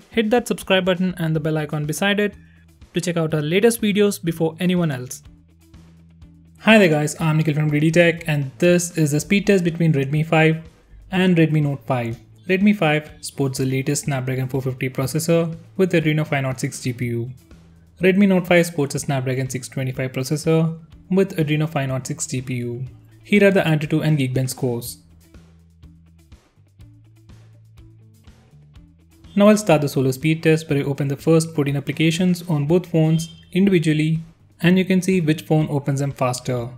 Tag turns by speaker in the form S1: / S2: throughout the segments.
S1: hit that subscribe button and the bell icon beside it to check out our latest videos before anyone else. Hi there guys, I'm Nikhil from GreedyTech and this is the speed test between Redmi 5 and Redmi Note 5. Redmi 5 sports the latest Snapdragon 450 processor with Adreno 506 GPU. Redmi Note 5 sports a Snapdragon 625 processor with Adreno 506 GPU. Here are the Antutu and Geekbench scores. Now I'll start the solo speed test where I open the first 14 applications on both phones individually and you can see which phone opens them faster.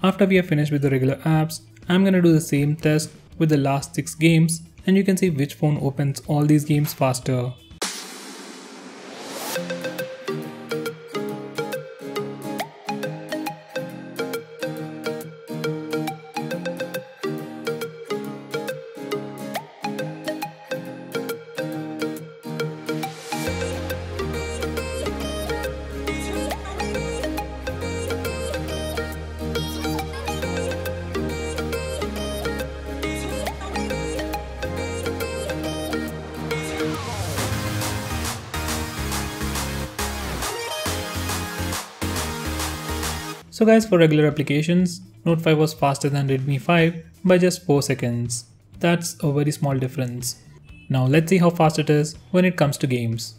S1: After we are finished with the regular apps, I'm gonna do the same test with the last 6 games and you can see which phone opens all these games faster. So guys, for regular applications, Note 5 was faster than Redmi 5 by just 4 seconds. That's a very small difference. Now let's see how fast it is when it comes to games.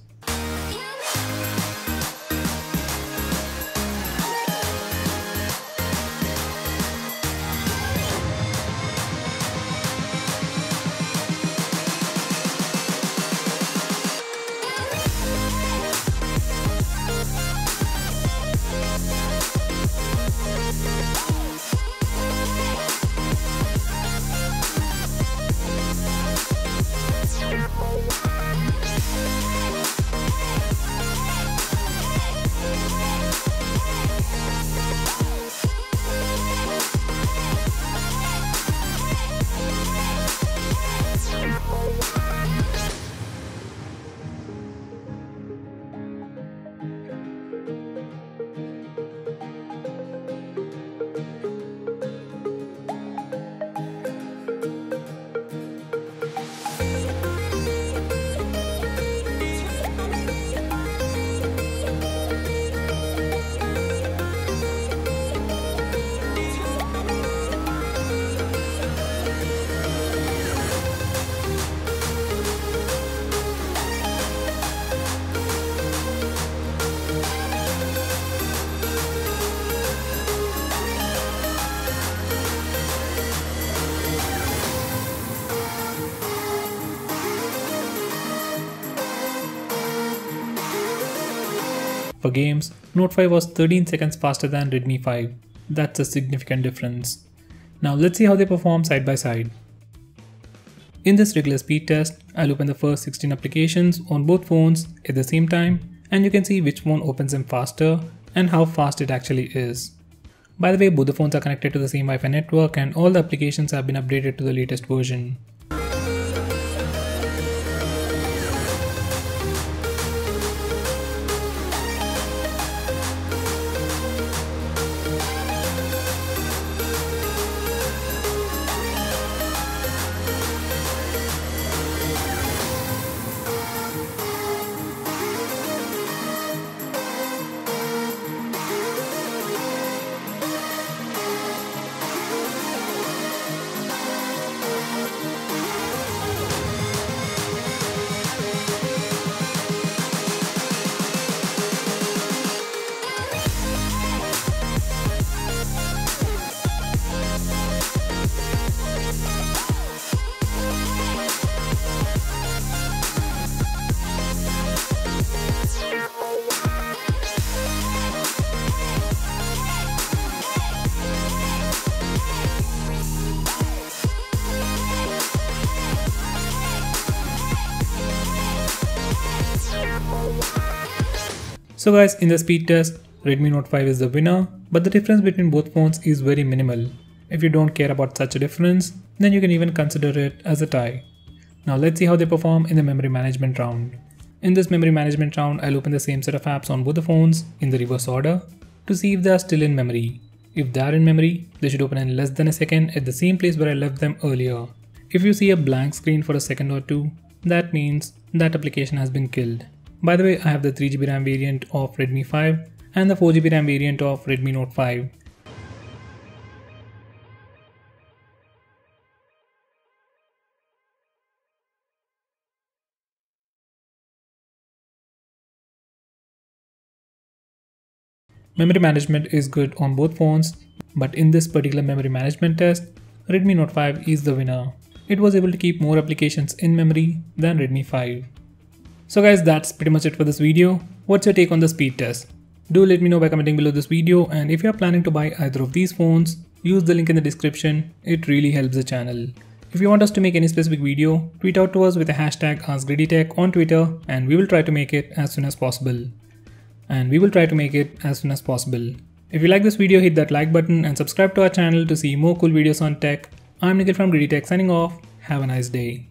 S1: For games, Note 5 was 13 seconds faster than Redmi 5. That's a significant difference. Now let's see how they perform side by side. In this regular speed test, I'll open the first 16 applications on both phones at the same time and you can see which phone opens them faster and how fast it actually is. By the way, both the phones are connected to the same Wi-Fi network and all the applications have been updated to the latest version. So guys, in the speed test, Redmi Note 5 is the winner, but the difference between both phones is very minimal. If you don't care about such a difference, then you can even consider it as a tie. Now let's see how they perform in the memory management round. In this memory management round, I'll open the same set of apps on both the phones in the reverse order to see if they are still in memory. If they are in memory, they should open in less than a second at the same place where I left them earlier. If you see a blank screen for a second or two, that means that application has been killed. By the way, I have the 3GB RAM variant of Redmi 5 and the 4GB RAM variant of Redmi Note 5. Memory management is good on both phones, but in this particular memory management test, Redmi Note 5 is the winner. It was able to keep more applications in memory than Redmi 5. So guys, that's pretty much it for this video. What's your take on the speed test? Do let me know by commenting below this video, and if you are planning to buy either of these phones, use the link in the description. It really helps the channel. If you want us to make any specific video, tweet out to us with the hashtag AskGreedyTech on Twitter, and we will try to make it as soon as possible. If you like this video, hit that like button and subscribe to our channel to see more cool videos on tech. I'm Nikhil from GreedyTech signing off. Have a nice day.